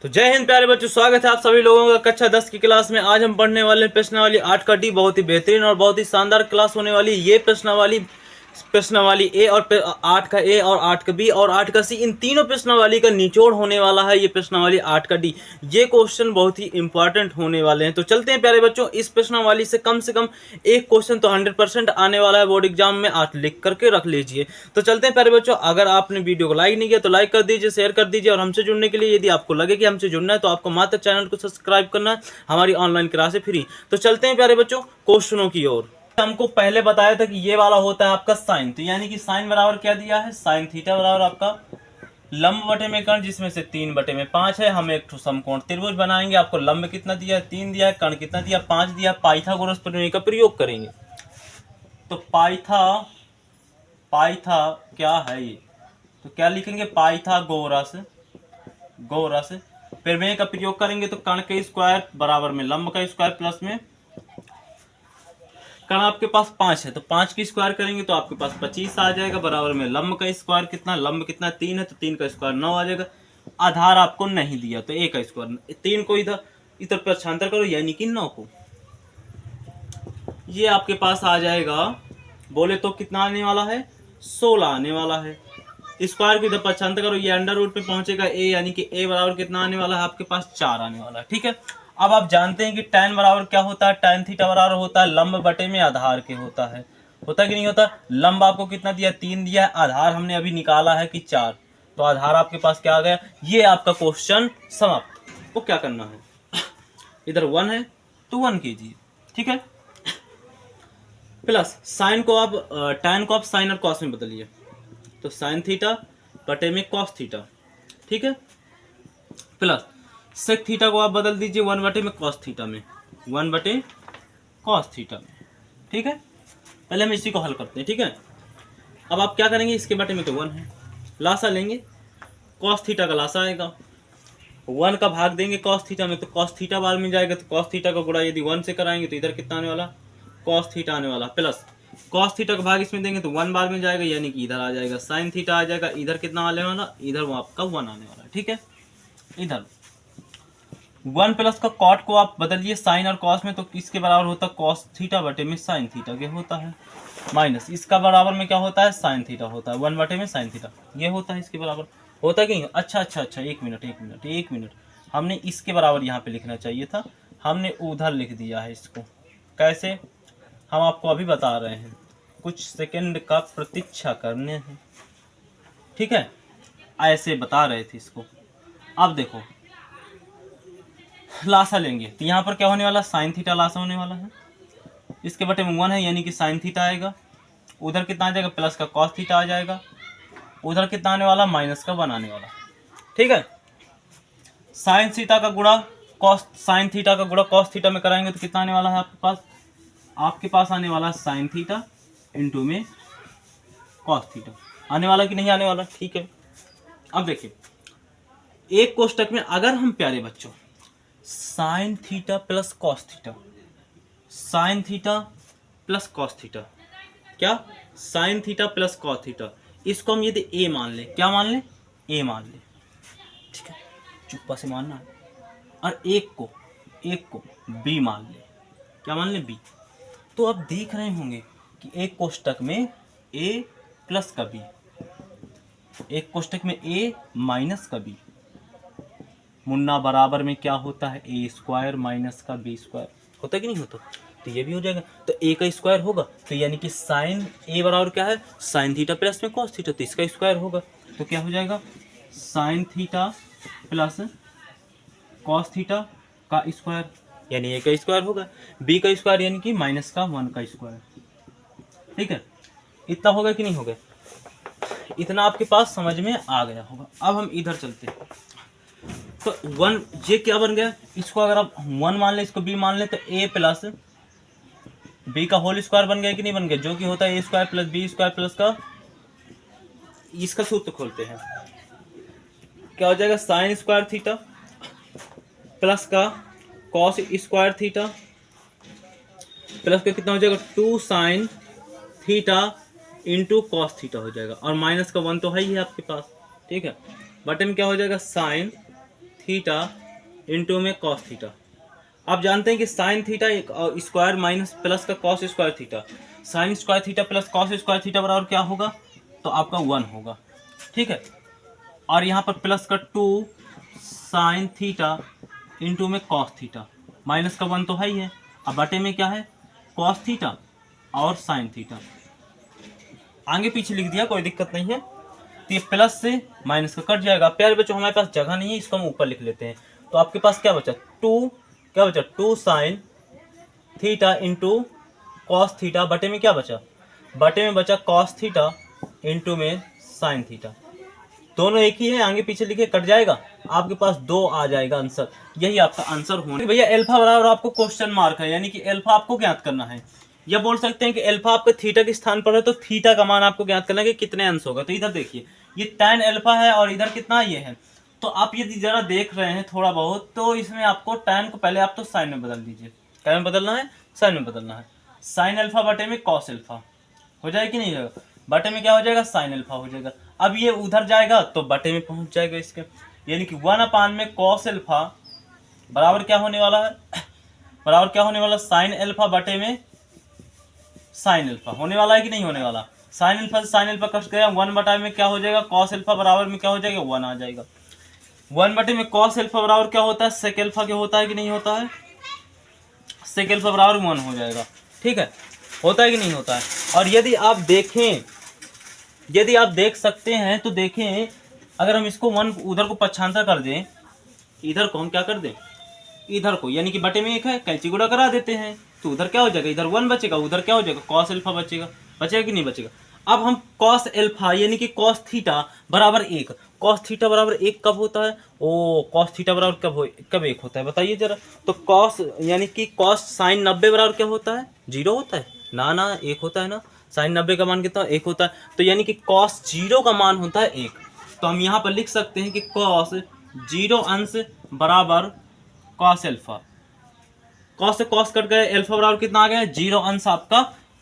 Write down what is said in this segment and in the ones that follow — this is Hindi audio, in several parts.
तो जय हिंद प्यारे बच्चों, स्वागत है आप सभी लोगों का कक्षा 10 की क्लास में। आज हम पढ़ने वाले हैं प्रश्नावली 8 का डी। बहुत ही बेहतरीन और बहुत ही शानदार क्लास होने वाली है। ये प्रश्नावली ए और 8 का ए और 8 का बी और 8 का सी, इन तीनों प्रश्नावली का निचोड़ होने वाला है ये प्रश्नावली 8 का डी। ये क्वेश्चन बहुत ही इंपॉर्टेंट होने वाले हैं। तो चलते हैं प्यारे बच्चों, इस प्रश्नावली से कम एक क्वेश्चन तो 100% आने वाला है बोर्ड एग्जाम में। आप लिख करके रख लीजिए। तो चलते हैं प्यारे बच्चों, अगर आपने वीडियो को लाइक नहीं किया तो लाइक कर दीजिए, शेयर कर दीजिए। और हमसे जुड़ने के लिए यदि आपको लगे कि हमसे जुड़ना है तो आपको मात्र चैनल को सब्सक्राइब करना है। हमारी ऑनलाइन क्लास है फ्री। तो चलते हैं प्यारे बच्चों क्वेश्चनों की ओर। हमको पहले बताया था कि ये वाला होता है आपका साइन। तो यानी कि साइन बराबर क्या दिया है, साइन थीटा बराबर आपका लंब बटे में कर्ण, जिसमें से 3 बटे में 5 है। हम एक समकोण त्रिभुज बनाएंगे। आपको लंब कितना दिया है, 3 दिया है, कर्ण कितना दिया, 5 दिया। पाइथागोरस प्रमेय का प्रयोग करेंगे। तो पाइथा क्या है ये, तो क्या लिखेंगे, पाइथागोरस प्रमेय का प्रयोग करेंगे। तो कर्ण के स्क्वायर बराबर में लंब का स्क्वायर प्लस में कर्ण आपके पास 5 है तो 5 की स्क्वायर करेंगे तो आपके पास 25 आ जाएगा, बराबर में लंब का स्क्वायर कितना, लंब कितना 3 है तो 3 का स्क्वायर 9 आ जाएगा। आधार आपको नहीं दिया तो 1 का स्क्वायर, 3 को इधर इधर प्रक्षांतर करो यानी कि 9 को, ये आपके पास आ जाएगा। बोले तो कितना आने वाला है, 16 आने वाला है। स्क्वायर को इधर प्रक्षांतर करो, ये अंडर रूट पे पहुंचेगा ए, यानी कि ए बराबर कितना आने वाला है आपके पास 4 आने वाला है। ठीक है। अब आप जानते हैं कि tan बराबर क्या होता है, tan थीटा बराबर होता है लंब बटे में आधार के होता है कि नहीं होता। लंब आपको कितना दिया, 3 दिया है। आधार हमने अभी निकाला है कि 4, तो आधार आपके पास क्या आ गया। ये आपका क्वेश्चन समाप्त। वो क्या करना है, इधर 1 है तो 1 कीजिए। ठीक है। प्लस साइन को आप tan को आप साइन और कॉस में बदलिए, तो साइन थीटा बटे में कॉस थीटा। ठीक है। प्लस सेक थीटा को आप बदल दीजिए 1 बटे में कॉस थीटा में, 1 बटे कॉस थीटा में। ठीक है। पहले हम इसी को हल करते हैं। ठीक है। अब आप क्या करेंगे, इसके बटे में तो 1 है, लासा लेंगे, कॉस थीटा का लासा आएगा, 1 का भाग देंगे कॉस थीटा में तो कॉस थीटा बार में जाएगा। तो कॉस थीटा का गुणा यदि 1 से कराएंगे तो इधर कितना आने वाला, कॉस थीटा आने वाला। प्लस कॉस थीटा का भाग इसमें देंगे तो 1 बार में जाएगा, यानी कि इधर आ जाएगा साइन थीटा आ जाएगा। इधर कितना आने वाला, इधर वो आपका 1 आने वाला। ठीक है। इधर 1 प्लस का कॉट को आप बदलिए साइन और कॉस में, तो किसके बराबर होता है, कॉस थीटा बटे में साइन थीटा के होता है। माइनस इसका बराबर में क्या होता है, साइन थीटा होता है, 1 बटे में साइन थीटा ये होता है। इसके बराबर होता है कि नहीं। अच्छा, एक मिनट, हमने इसके बराबर यहाँ पे लिखना चाहिए था, हमने उधर लिख दिया है इसको। कैसे, हम आपको अभी बता रहे हैं, कुछ सेकंड का प्रतीक्षा करने हैं। ठीक है। ऐसे बता रहे थे इसको। अब देखो लासा लेंगे तो यहाँ पर क्या होने वाला, साइन थीटा लासा होने वाला है। इसके बटे में 1 है यानी कि साइन थीटा आएगा। उधर कितना आ जाएगा, प्लस का कॉस थीटा आ जाएगा। उधर कितना आने वाला, माइनस का 1 आने वाला। ठीक है। साइन थीटा का गुणा साइन थीटा का गुणा कॉस थीटा में कराएंगे तो कितना आने वाला है आपके पास आने वाला साइन थीटा इंटू में कॉस थीटा आने वाला कि नहीं आने वाला। ठीक है। अब देखिए एक कोष्टक में अगर हम प्यारे बच्चों sine theta plus cos theta, sine theta plus cos theta, क्या, sine theta plus cos theta, इसको हम यदि ए मान ले, क्या मान ले, ए मान ले। ठीक है, चुप्पा से मानना है। और एक को बी मान ले, क्या मान ले, बी। तो आप देख रहे होंगे कि एक कोष्टक में ए प्लस का बी, एक कोष्टक में ए माइनस का बी, मुन्ना बराबर में क्या होता है, ए स्क्वायर माइनस का बी स्क्वायर होता है कि नहीं होता। तो ये भी हो जाएगा, तो ए का स्क्वायर होगा तो यानी कि साइन ए बराबर क्या है, साइन थीटा प्लस में कॉस थीटा, तो इसका स्क्वायर होगा। तो क्या हो जाएगा, sine theta plus cos theta का स्क्वायर, यानी ए का स्क्वायर होगा। बी का स्क्वायर यानी कि माइनस का 1 का स्क्वायर। ठीक है। इतना होगा कि नहीं होगा, इतना आपके पास समझ में आ गया होगा। अब हम इधर चलते हैं। तो 1 ये क्या बन गया, इसको अगर आप 1 मान ले, इसको b मान ले, तो a प्लस बी का होल स्क्वायर बन गया कि नहीं बन गया, जो कि होता है a square plus b square plus का, इसका सूत्र खोलते हैं, क्या हो जाएगा, साइन स्क्वायर थीटा प्लस का कॉस स्क्वायर थीटा प्लस का कितना हो जाएगा, 2 sine theta into cos theta हो जाएगा। और माइनस का 1 तो है ही है आपके पास। ठीक है। बटे में क्या हो जाएगा, साइन थीटा इंटू में कॉस थीटा। आप जानते हैं कि sine theta square minus plus का cos square theta, sine square theta plus cos square theta बराबर क्या होगा, तो आपका 1 होगा। ठीक है, और यहाँ पर प्लस का 2 साइन थीटा इंटू में कॉस थीटा, माइनस का 1 तो है ही है। अब बटे में क्या है, कॉस थीटा और साइन थीटा, आगे पीछे लिख दिया, कोई दिक्कत नहीं है। तो ये प्लस से माइनस का कट जाएगा। प्यारे बच्चों, हमारे पास जगह नहीं है, इसको हम ऊपर लिख लेते हैं। तो आपके पास क्या बचा, 2 sine theta into cos theta, बटे में क्या बचा, बटे में बचा कॉस थीटा इंटू में साइन थीटा। दोनों एक ही है, आगे पीछे लिखे कट जाएगा, आपके पास 2 आ जाएगा आंसर। यही आपका आंसर होना। भैया अल्फा बराबर आपको क्वेश्चन मार्क है, यानी कि अल्फा आपको ज्ञात करना है। या बोल सकते हैं कि अल्फा आपके थीटा के स्थान पर है, तो थीटा का मान आपको ज्ञात करना है कि कितने अंश होगा। तो इधर देखिए, ये tan अल्फा है और इधर कितना ये है। तो आप यदि जरा देख रहे हैं थोड़ा बहुत, तो इसमें आपको tan को पहले आप तो साइन में बदल दीजिए। क्या में बदलना है, साइन में बदलना है। साइन अल्फा बटे में कॉस अल्फा हो जाएगा कि नहीं होगा, बटे में क्या हो जाएगा, साइन अल्फा हो जाएगा। अब ये उधर जाएगा तो बटे में पहुंच जाएगा इसके, यानी कि 1 में कॉस अल्फा बराबर क्या होने वाला है, बराबर क्या होने वाला, साइन अल्फा बटे में साइन अल्फा होने वाला है कि नहीं होने वाला। साइन अल्फा से साइन अल्फा कट गया, 1 बटा में क्या हो जाएगा, कॉस अल्फा बराबर में क्या हो जाएगा, 1 आ जाएगा। 1 बटे में कॉस अल्फा बराबर क्या होता है, सेक अल्फा क्या होता है कि नहीं होता है, सेक अल्फा बराबर 1 हो जाएगा। ठीक है, होता है कि नहीं होता है। और यदि आप देखें, यदि आप देख सकते हैं तो देखें, अगर हम इसको 1 उधर को पक्षांतर कर दें, इधर को हम क्या कर दें, इधर को, यानी कि बटे में 1 है, कैंची गुणा करा देते हैं, तो उधर क्या हो जाएगा, इधर 1 बचेगा, उधर क्या हो जाएगा, कॉस अल्फा बचेगा। बचेगा कि नहीं बचेगा। अब हम कॉस अल्फा यानी कि कॉस थीटा बराबर 1, कॉस थीटा बराबर 1 कब होता है, ओ कॉस थीटा बराबर कब 1 होता है, बताइए जरा। तो कॉस यानी कि कॉस साइन 90 बराबर क्या होता है, 0 होता है ना, 1 होता है ना। साइन 90 का मान कितना, 1 होता है। तो यानी कि कॉस 0 का मान होता है 1। तो हम यहाँ पर लिख सकते हैं कि कॉस 0 अंश बराबर कॉस अल्फा, कॉस से कॉस कट गए, अल्फा बराबर कितना आ गया, 0 अंश आपका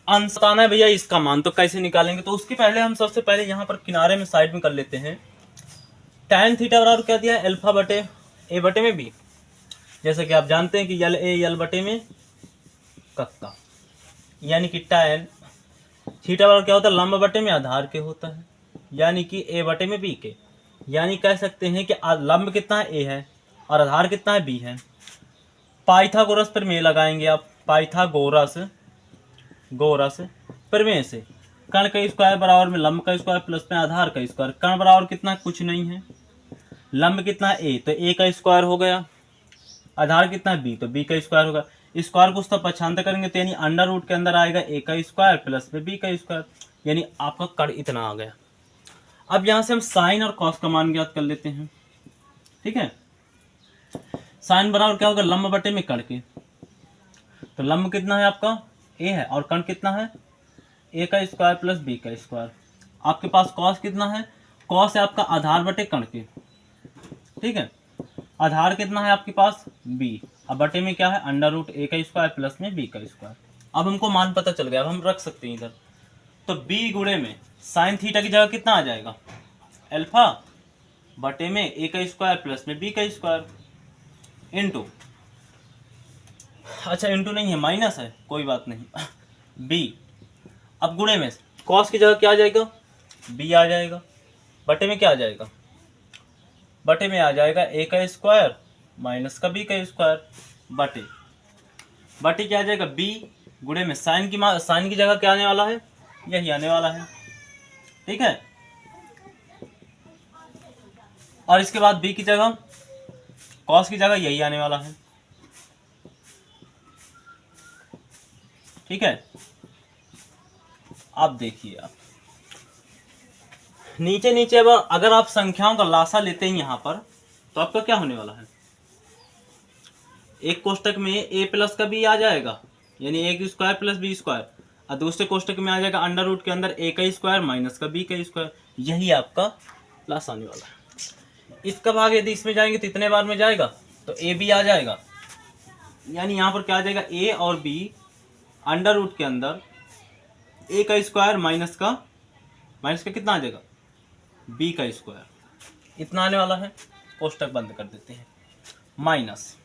अंश आना है भैया इसका मान। तो कैसे निकालेंगे, तो उसके पहले हम सबसे पहले यहाँ पर किनारे में साइड में कर लेते हैं। tan थीटा बराबर क्या दिया है, अल्फा बटे ए बटे में बी। जैसे कि आप जानते हैं कि यल ए यल बटे में कक्का, यानी कि tan थीटा बराबर क्या होता है, लंब बटे में आधार के होता है, यानी कि ए बटे में बी के। यानी कह सकते हैं कि लंब कितना है, ए है, और आधार कितना है, बी है। पाइथागोरस प्रमेय लगाएंगे आप, पाइथागोरस गोरस प्रमेय से कर्ण का स्क्वायर बराबर में लंब का स्क्वायर प्लस में आधार का स्क्वायर। कर्ण बराबर कितना, कुछ नहीं है, लंब कितना है ए, तो ए का स्क्वायर हो गया, आधार कितना है बी, तो बी का स्क्वायर होगा। स्क्वायर को उसका पक्षांतर करेंगे तो यानी अंडर रूट के अंदर आएगा ए का स्क्वायर प्लस में बी का स्क्वायर, यानी आपका कर्ण इतना आ गया। अब यहाँ से हम साइन और कॉस का मान ज्ञात कर लेते हैं। ठीक है, साइन बराबर क्या होगा, लंब बटे में कर्ण के। तो लंब कितना है आपका, ए है, और कर्ण कितना है, ए का स्क्वायर प्लस बी का स्क्वायर। आपके पास कॉस कितना है, कॉस है आपका आधार बटे कर्ण के। ठीक है, आधार कितना है आपके पास, बी, अब बटे में क्या है, अंडर रूट ए का स्क्वायर प्लस में बी का स्क्वायर। अब हमको मान पता चल गया, अब हम रख सकते हैं इधर। तो बी गुणे में साइन थीटा की जगह कितना आ जाएगा, अल्फा बटे में ए का स्क्वायर प्लस में बी का स्क्वायर इंटू, अच्छा इंटू नहीं है, माइनस है, कोई बात नहीं, बी। अब गुणे में कॉस की जगह क्या आ जाएगा, बी आ जाएगा, बटे में क्या आ जाएगा, बटे में आ जाएगा ए का स्क्वायर माइनस का बी का स्क्वायर बटे, बटे क्या आ जाएगा, बी गुणे में साइन की जगह क्या आने वाला है, यही आने वाला है। ठीक है, और इसके बाद बी की जगह कॉस की जगह यही आने वाला है। ठीक है, आप देखिए, आप नीचे नीचे अगर आप संख्याओं का लासा लेते हैं यहाँ पर, तो आपका क्या होने वाला है, एक कोष्टक में ए प्लस का बी आ जाएगा, यानी ए की स्क्वायर प्लस बी स्क्वायर, और दूसरे कोष्टक में आ जाएगा अंडर रूट के अंदर ए का स्क्वायर माइनस का बी का स्क्वायर। यही आपका लासा आने वाला है। इसका भाग यदि इसमें जाएंगे तो इतने बार में जाएगा, तो ए बी आ जाएगा, यानी यहाँ पर क्या आ जाएगा, ए और बी अंडर रूट के अंदर ए का स्क्वायर माइनस का कितना आ जाएगा, बी का स्क्वायर, इतना आने वाला है। कोष्टक बंद कर देते हैं। माइनस,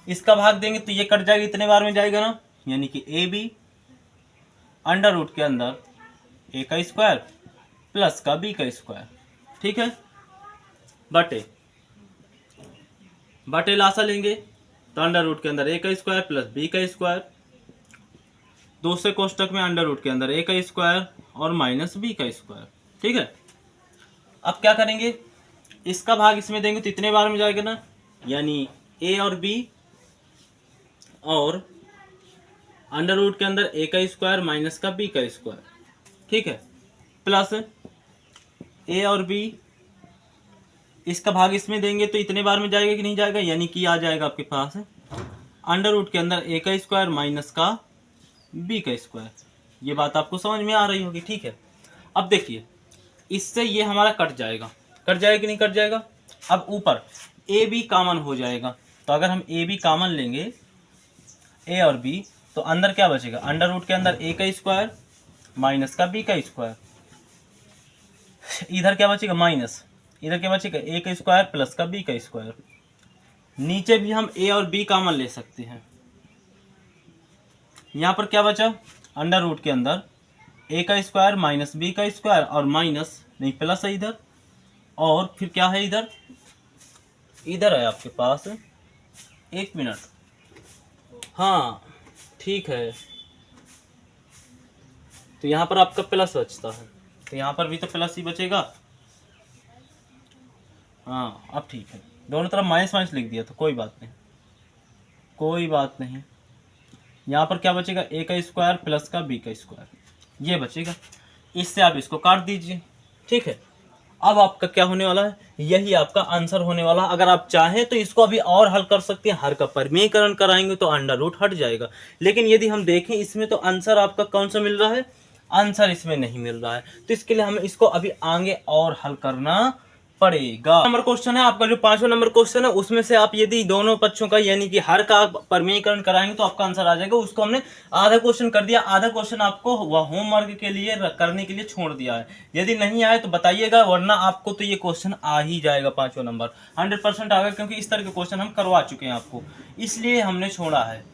इसका भाग देंगे तो ये कट जाएगा, इतने बार में जाएगा ना, यानी कि ए बी अंडर रूट के अंदर ए का स्क्वायर प्लस का बी का स्क्वायर, ठीक है, बटे बटे लासा लेंगे तो अंडर रूट के अंदर ए का स्क्वायर प्लस बी का स्क्वायर, दूसरे कोष्टक में अंडर रूट के अंदर ए का स्क्वायर और माइनस बी का स्क्वायर, ठीक है। अब क्या करेंगे, इसका भाग इसमें देंगे तो इतने बार में जाएगा ना, यानी ए और बी और अंडर रूट के अंदर ए का स्क्वायर माइनस का बी का स्क्वायर, ठीक है, प्लस ए और बी, इसका भाग इसमें देंगे तो इतने बार में जाएगा कि नहीं जाएगा, यानी कि आ जाएगा आपके पास अंडर रूट के अंदर ए का स्क्वायर माइनस का बी का स्क्वायर। ये बात आपको समझ में आ रही होगी, ठीक है। अब देखिए इससे ये हमारा कट जाएगा कि नहीं कट जाएगा। अब ऊपर ए बी कॉमन हो जाएगा, तो अगर हम ए बी कॉमन लेंगे ए और बी तो अंदर क्या बचेगा, अंडर रूट के अंदर ए का स्क्वायर माइनस का बी का स्क्वायर, इधर क्या बचेगा माइनस, इधर क्या बचेगा ए का स्क्वायर प्लस का बी का स्क्वायर। नीचे भी हम ए और बी कॉमन ले सकते हैं, यहाँ पर क्या बचा, अंडर रूट के अंदर ए का स्क्वायर माइनस बी का स्क्वायर और माइनस नहीं प्लस है इधर, और फिर क्या है इधर, इधर है आपके पास, एक मिनट, हाँ ठीक है, तो यहाँ पर आपका प्लस बचता है, तो यहाँ पर भी तो प्लस ही बचेगा, हाँ अब ठीक है, दोनों तरफ माइनस माइनस लिख दिया तो कोई बात नहीं, यहाँ पर क्या बचेगा ए का स्क्वायर प्लस का बी का स्क्वायर, ये बचेगा, इससे आप इसको काट दीजिए, ठीक है। अब आपका क्या होने वाला है, यही आपका आंसर होने वाला। अगर आप चाहें तो इसको अभी और हल कर सकते हैं, हर का परिमेयकरण कराएंगे तो अंडर रूट हट जाएगा, लेकिन यदि हम देखें इसमें तो आंसर आपका कौन सा मिल रहा है, आंसर इसमें नहीं मिल रहा है, तो इसके लिए हमें इसको अभी आगे और हल करना पड़ेगा। नंबर क्वेश्चन है आपका, जो 5वां नंबर क्वेश्चन है, उसमें से आप यदि दोनों पक्षों का यानी कि हर का परिमेयकरण कराएंगे तो आपका आंसर आ जाएगा। उसको हमने आधा क्वेश्चन कर दिया, आधा क्वेश्चन आपको वह होमवर्क के लिए करने के लिए छोड़ दिया है। यदि नहीं आए तो बताइएगा, वरना आपको तो ये क्वेश्चन आ ही जाएगा 5वां नंबर 100% आएगा, क्योंकि इस तरह के क्वेश्चन हम करवा चुके हैं आपको, इसलिए हमने छोड़ा है।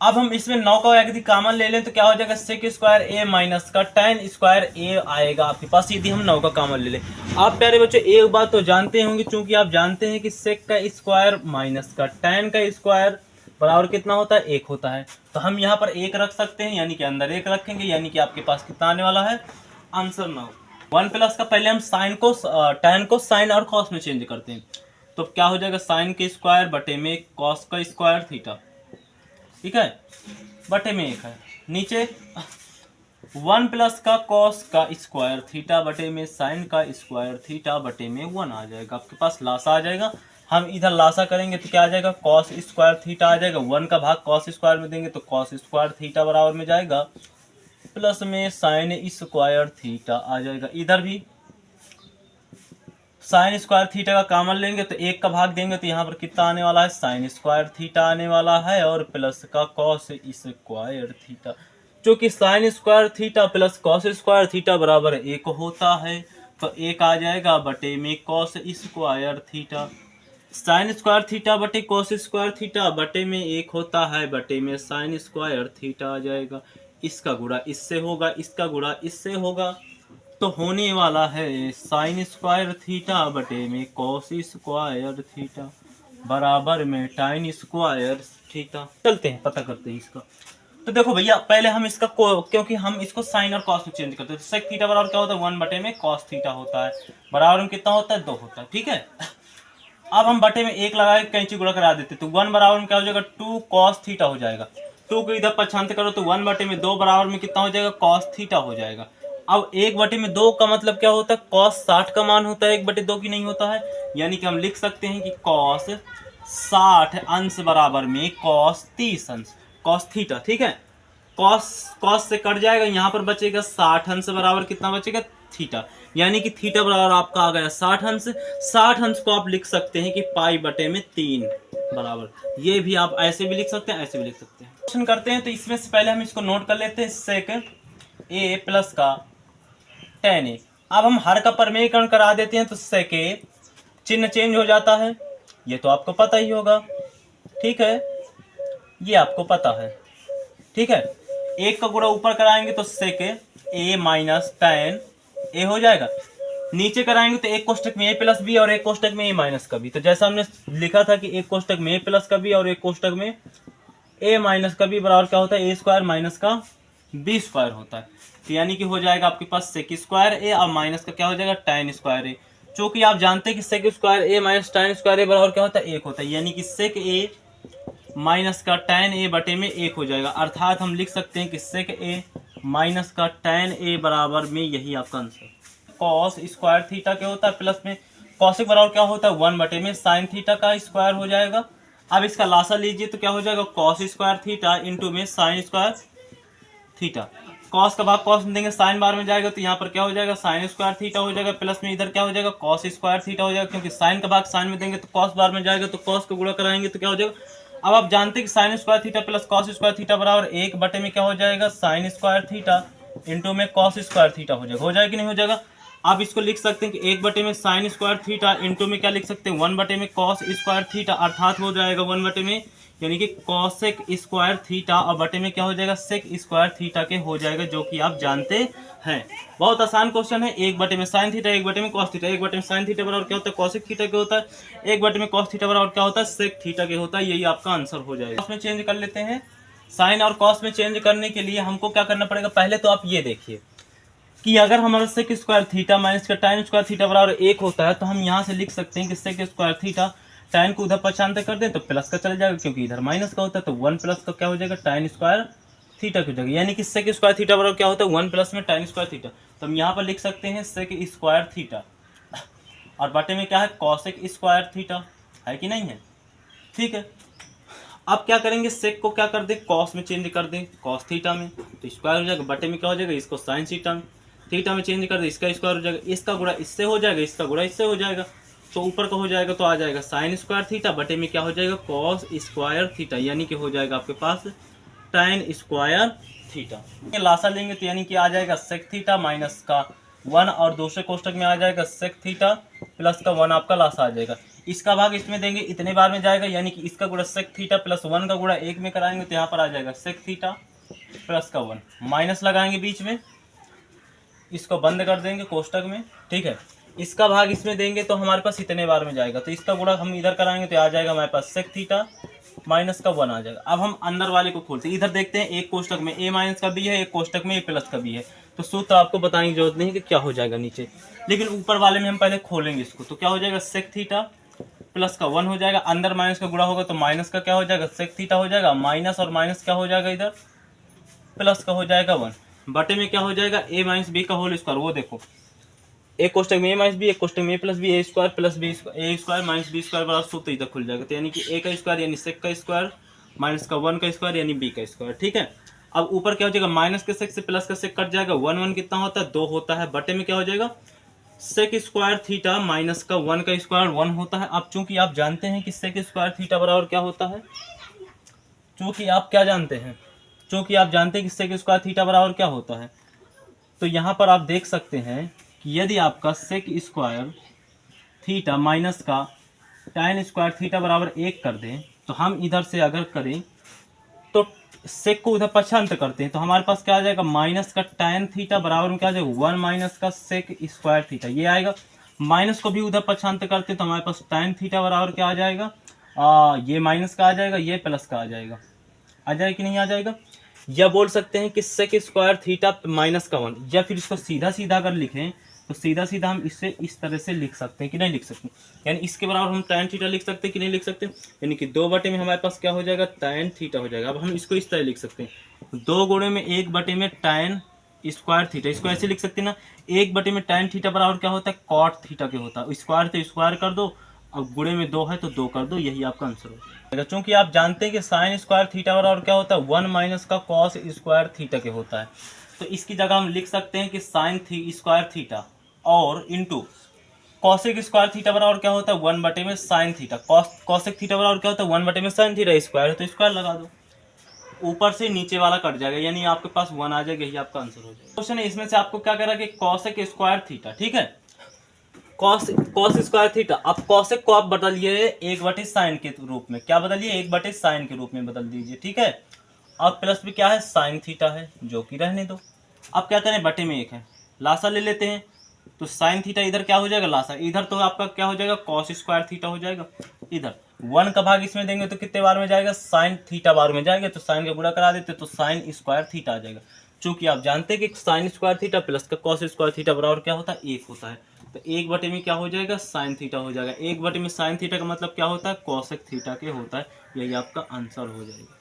अब हम इसमें 9 का यदि कॉमन ले लें तो क्या हो जाएगा, सेक स्क्वायर ए माइनस का tan स्क्वायर ए आएगा आपके पास, यदि हम 9 का कॉमन ले लें। आप प्यारे बच्चों एक बात तो जानते होंगे, क्योंकि आप जानते हैं कि सेक का स्क्वायर माइनस का tan का स्क्वायर बराबर कितना होता है, 1 होता है। तो हम यहाँ पर 1 रख सकते हैं, यानी कि अंदर 1 रखेंगे, यानी कि आपके पास कितना आने वाला है आंसर 9। 1 प्लस का पहले हम साइन को tan को साइन और कॉस में चेंज करते हैं, तो क्या हो जाएगा साइन के स्क्वायर बटे में कॉस का स्क्वायर थीटा, ठीक है, बटे में 1 है। नीचे 1 प्लस का कॉस का स्क्वायर थीटा बटे में साइन का स्क्वायर थीटा बटे में 1 आ जाएगा, आपके पास लासा आ जाएगा। हम इधर लासा करेंगे तो क्या आ जाएगा, कॉस स्क्वायर थीटा आ जाएगा, 1 का भाग कॉस स्क्वायर में देंगे तो कॉस स्क्वायर थीटा बराबर में जाएगा प्लस में साइन स्क्वायर थीटा आ जाएगा। इधर भी साइन स्क्वायर थीटा का कॉमन लेंगे तो 1 का भाग देंगे तो यहाँ पर कितना आने वाला है, साइन स्क्वायर थीटा आने वाला है, और प्लस का कॉस स्क्वायर थीटा, जो कि sign square theta plus cos square theta बराबर 1 होता है, तो 1 आ जाएगा बटे में cos square theta. Sine square theta बटे कॉस स्क्वायर थीटा बटे में 1 होता है, बटे में साइन स्क्वायर थीटा आ जाएगा। इसका गुणा इससे होगा, इसका गुणा इससे होगा, तो होने वाला है साइन स्क्वायर थीटा बटे में कॉस स्क्वायर थीटा बराबर में टाइन स्क्वायर थीटा। चलते हैं पता करते हैं इसका। तो देखो भैया पहले हम इसका क्योंकि हम इसको साइन और कॉस में चेंज करते हैं, तो सेक थीटा बराबर क्या होता है, 1 बटे में कॉस थीटा होता है, बराबर में कितना होता है, 2 होता है, ठीक है। अब हम बटे में 1 लगा के कैंची गुणा करा देते, तो 1 बराबर में क्या हो जाएगा, 2 कॉस थीटा हो जाएगा। 2 को इधर पछानते करो तो 1 बटे में 2 बराबर में कितना हो जाएगा, कॉस थीटा हो जाएगा। अब 1 बटे में 2 का मतलब क्या होता है, कॉस 60 का मान होता है, 1 बटे 2 की नहीं होता है, यानी कि हम लिख सकते हैं कि कॉस 60 अंश बराबर में कॉस 30 अंश कॉस थीटा, ठीक है। कॉस से कट जाएगा, यहाँ पर बचेगा 60 अंश बराबर कितना बचेगा, थीटा, यानी कि थीटा बराबर आपका आ गया 60 अंश। 60 अंश को आप लिख सकते हैं कि पाई बटे में 3 बराबर, ये भी आप ऐसे भी लिख सकते हैं, ऐसे भी लिख सकते हैं। क्वेश्चन करते हैं तो इसमें से पहले हम इसको नोट कर लेते हैं, सेक ए प्लस का tan ए। अब हम हर का परिमेयकरण करा देते हैं तो सेक ए चिन्ह चेंज हो जाता है, ये तो आपको पता ही होगा, ठीक है, ये आपको पता है, ठीक है। एक का गुणा ऊपर कराएंगे तो सेक ए माइनस tan ए हो जाएगा, नीचे कराएंगे तो एक कोष्टक में ए प्लस बी और एक कोष्टक में ए माइनस का बी। तो जैसा हमने लिखा था कि एक कोष्टक में ए प्लस का बी और एक कोष्टक में ए माइनस का बी बराबर क्या होता है, ए स्क्वायर माइनस का बी स्क्वायर होता है। तो यानी कि हो जाएगा आपके पास सेक स्क्वायर ए और माइनस का क्या हो जाएगा, tan स्क्वायर ए। चूंकि आप जानते हैं कि सेक स्क्वायर ए माइनस tan स्क्वायर ए बराबर क्या होता है, एक होता है, यानी कि सेक ए माइनस का tan ए बटे में एक हो जाएगा। अर्थात हम लिख सकते हैं कि सेक ए माइनस का tan ए बराबर में यही आपका आंसर। कॉस स्क्वायर थीटा क्या होता है, प्लस में कॉसिक बराबर क्या होता है, 1 बटे में साइन थीटा का स्क्वायर हो जाएगा। अब इसका लासा लीजिए तो क्या हो जाएगा, कॉस स्क्वायर थीटा इंटू में साइन स्क्वायर थीटा। कॉस का भाग कॉस में देंगे, साइन बार में जाएगा तो यहाँ पर क्या हो जाएगा, साइन स्क्वायर थीटा हो जाएगा, प्लस में इधर क्या हो जाएगा, कॉस स्क्वायर थीटा हो जाएगा, क्योंकि साइन का भाग साइन में देंगे तो कॉस बार में जाएगा, तो कॉस को गुणा कराएंगे तो क्या हो जाएगा। अब आप जानते हैं कि sign square theta plus cos square theta बराबर 1 बटे में क्या हो जाएगा, साइन स्क्वायर थीटा इंटू में कॉस स्क्वायर थीटा हो जाएगा कि नहीं हो जाएगा। आप इसको लिख सकते हैं कि 1 बटे में साइन स्क्वायर थीटा इंटू में क्या लिख सकते हैं, 1 बटे में कॉस स्क्वायर थीटा, अर्थात हो जाएगा 1 बटे में यानी कि कॉसेक स्क्वायर थीटा और बटे में क्या हो जाएगा, सेक स्क्वायर थीटा के हो जाएगा, जो कि आप जानते हैं। बहुत आसान क्वेश्चन है। 1 बटे में साइन थीटा, 1 बटे में कॉस थीटा, 1 बटे में साइन थीटा बराबर क्या होता है, कॉसेक थीटा के होता है, 1 बटे में कॉस थीटा बराबर क्या होता है, सेक थीटा के होता है। यही आपका आंसर हो जाएगा। उसमें चेंज कर लेते हैं, साइन और कॉस में चेंज करने के लिए हमको क्या करना पड़ेगा, पहले तो आप ये देखिए कि अगर हमारा सेक स्क्वायर थीटा माइनस का tan स्क्वायर थीटा बराबर 1 होता है तो हम यहाँ से लिख सकते हैं कि सेक स्क्वायर थीटा tan को उधर पक्षांतर कर दें तो प्लस का चल जाएगा, क्योंकि इधर माइनस का होता है, तो 1 प्लस का क्या हो जाएगा, tan स्क्वायर थीटा की जगह, यानी कि सेक स्क्वायर थीटा बराबर क्या होता है, 1 प्लस में tan स्क्वायर थीटा। तो हम यहाँ पर लिख सकते हैं सेक स्क्वायर थीटा और बटे में क्या है, कॉसेक स्क्वायर थीटा, है कि नहीं है, ठीक है। अब क्या करेंगे, सेक को क्या कर दें, कॉस में चेंज कर दें, कॉस थीटा में, तो स्क्वायर हो जाएगा, बटे में क्या हो जाएगा, इसको साइन थीटा में चेंज कर दे, इसका स्क्वायर हो जाएगा, इसका गुणा इससे हो जाएगा, इसका गुणा इससे हो जाएगा, तो ऊपर का हो जाएगा तो आ जाएगा साइन स्क्वायर थीटा, बटे में क्या हो जाएगा, कॉस स्क्वायर थीटा, यानी कि हो जाएगा आपके पास tan स्क्वायर थीटा। लासा लेंगे तो यानी कि आ जाएगा सेक थीटा माइनस का 1 और दूसरे कोष्टक में आ जाएगा सेक थीटा प्लस का 1 आपका लासा आ जाएगा। इसका भाग इसमें देंगे, इतने बार में जाएगा, यानी कि इसका गुणा सेक थीटा प्लस 1 का गुणा 1 में कराएंगे तो यहाँ पर आ जाएगा सेक थीटा प्लस का 1, माइनस लगाएंगे बीच में, इसको बंद कर देंगे कोष्टक में, ठीक है। इसका भाग इसमें देंगे तो हमारे पास इतने बार में जाएगा, तो इसका गुणा हम इधर कराएंगे तो आ जाएगा हमारे पास सेक थीटा माइनस का 1 आ जाएगा। अब हम अंदर वाले को खोलते हैं, इधर देखते हैं एक कोष्टक में ए माइनस का बी है, एक कोष्टक में ए प्लस का बी है, तो सूत्र आपको बताने की जरूरत नहीं है कि क्या हो जाएगा नीचे, लेकिन ऊपर वाले में हम पहले खोलेंगे इसको, तो क्या हो जाएगा, सेक थीटा प्लस का 1 हो जाएगा, अंदर माइनस का गुणा होगा तो माइनस का क्या हो जाएगा, सेक थीटा हो जाएगा, माइनस और माइनस क्या हो जाएगा इधर, प्लस का हो जाएगा 1, बटे में क्या हो जाएगा, ए माइनस बी का होल स्क्वायर। वो देखो एक कोष्टक में ए माइनस बी, एक कोष्टक में ए प्लस बी, ए स्क्वायर प्लस बी ए स्क्वायर माइनस बी स्क्वायर बराबर सूत्र इधर खुल जाएगा, तो यानी कि ए का स्क्वायर यानी सेक का स्क्वायर माइनस का 1 का स्क्वायर यानी बी का स्क्वायर, ठीक है। अब ऊपर क्या हो जाएगा, माइनस के सेक से प्लस का सेक कट जाएगा, 1 कितना होता है, 2 होता है, बटे में क्या हो जाएगा, सेक स्क्वायर थीटा माइनस का 1 का स्क्वायर 1 होता है। अब चूंकि आप जानते हैं कि सेक स्क्वायर थीटा बराबर क्या होता है, चूंकि आप क्या जानते हैं, चूंकि आप जानते हैं कि सेक स्क्वायर थीटा बराबर क्या होता है, तो यहाँ पर आप देख सकते हैं कि यदि आपका सेक स्क्वायर थीटा माइनस का tan स्क्वायर थीटा बराबर 1 कर दें, तो हम इधर से अगर करें तो सेक को उधर पक्षांतर करते हैं तो हमारे पास क्या आ जाएगा, माइनस का tan थीटा बराबर में क्या आ जाएगा, 1 माइनस का सेक स्क्वायर थीटा, ये आएगा। माइनस को भी उधर पक्षांतर करते हैं तो हमारे पास tan थीटा बराबर क्या आ जाएगा, ये माइनस का आ जाएगा, ये प्लस का आ जाएगा कि नहीं आ जाएगा। या बोल सकते हैं कि सेक स्क्वायर थीटा माइनस का 1, या फिर इसको सीधा सीधा अगर लिखें तो सीधा सीधा हम इसे इस तरह से लिख सकते हैं कि नहीं लिख सकते, यानी इसके बराबर हम tan थीटा लिख सकते हैं कि नहीं लिख सकते, यानी कि 2 बटे में हमारे पास क्या हो जाएगा, tan थीटा हो जाएगा। अब हम इसको इस तरह लिख सकते हैं, 2 गुणे में 1 बटे में tan स्क्वायर थीटा, इसको ऐसे लिख सकते हैं ना, 1 बटे में tan थीटा बराबर क्या होता है, कॉट थीटा के होता है, स्क्वायर तो स्क्वायर कर दो, अब गुणे में 2 है तो 2 कर दो, यही आपका आंसर हो जाएगा। चूंकि आप जानते हैं कि साइन स्क्वायर थीटा बराबर क्या होता है, 1 माइनस का कॉस स्क्वायर थीटा के होता है, तो इसकी जगह हम लिख सकते हैं कि साइन स्क्वायर थीटा और इंटू कॉसेक स्क्वायर थीटा बराबर क्या होता है, 1 बटे में साइन थीटा, कॉसेक थीटा बराबर क्या होता है, 1 बटे में साइन थीटा, स्क्वायर है तो स्क्वायर लगा दो, ऊपर से नीचे वाला कट जाएगा, यानी आपके पास 1 आ जाएगा, यही आपका आंसर हो जाएगा। क्वेश्चन है इसमें से आपको क्या कह रहा है कि कॉसेक स्क्वायर थीटा, ठीक है, कॉस स्क्वायर थीटा। अब कॉसेक को आप बदलिए 1/sin के रूप में। क्या बदलिए? 1/sin के रूप में बदल दीजिए, ठीक है। अब प्लस में क्या है? साइन थीटा है, जो कि रहने दो। अब क्या करें? बटे में 1 है, लासा ले लेते हैं। तो साइन थीटा इधर क्या हो जाएगा? लासा। इधर तो आपका क्या हो जाएगा? कॉस स्क्वायर थीटा हो जाएगा। इधर 1 का भाग इसमें देंगे तो कितने बार में जाएगा? साइन थीटा बार में जाएगा। तो साइन का गुणा करा देते तो साइन स्क्वायर थीटा आ जाएगा। चूंकि आप जानते हैं कि साइन स्क्वायर थीटा प्लस का कॉस स्क्वायर थीटा बराबर क्या होता है? 1 होता है। तो 1 बटे में क्या हो जाएगा? साइन थीटा हो जाएगा। 1 बटे में साइन थीटा का मतलब क्या होता है? कॉसेक थीटा के होता है। यही आपका आंसर हो जाएगा।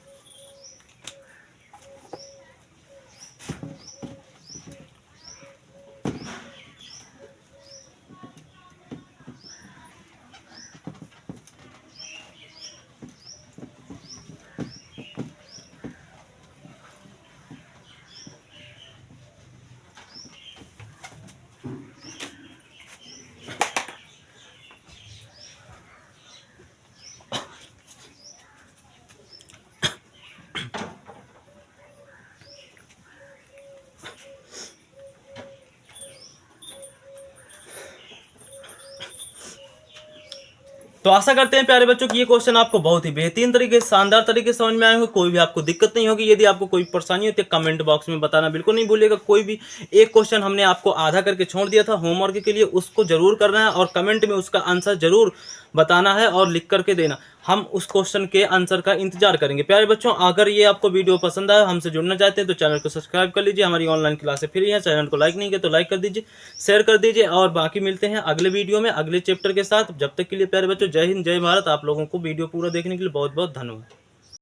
तो आशा करते हैं प्यारे बच्चों कि ये क्वेश्चन आपको बहुत ही बेहतरीन तरीके से, शानदार तरीके से समझ में आए होंगे। कोई भी आपको दिक्कत नहीं होगी। यदि आपको कोई परेशानी होती है कमेंट बॉक्स में बताना बिल्कुल नहीं भूलिएगा। कोई भी एक क्वेश्चन हमने आपको आधा करके छोड़ दिया था होमवर्क के लिए, उसको जरूर करना है और कमेंट में उसका आंसर जरूर बताना है और लिख करके देना। हम उस क्वेश्चन के आंसर का इंतजार करेंगे। प्यारे बच्चों, अगर ये आपको वीडियो पसंद आया, हमसे जुड़ना चाहते हैं तो चैनल को सब्सक्राइब कर लीजिए। हमारी ऑनलाइन क्लासें फ्री हैं। चैनल को लाइक नहीं किया तो लाइक कर दीजिए, शेयर कर दीजिए। और बाकी मिलते हैं अगले वीडियो में अगले चैप्टर के साथ। जब तक के लिए प्यारे बच्चों, जय हिंद, जय भारत। आप लोगों को वीडियो पूरा देखने के लिए बहुत बहुत धन्यवाद।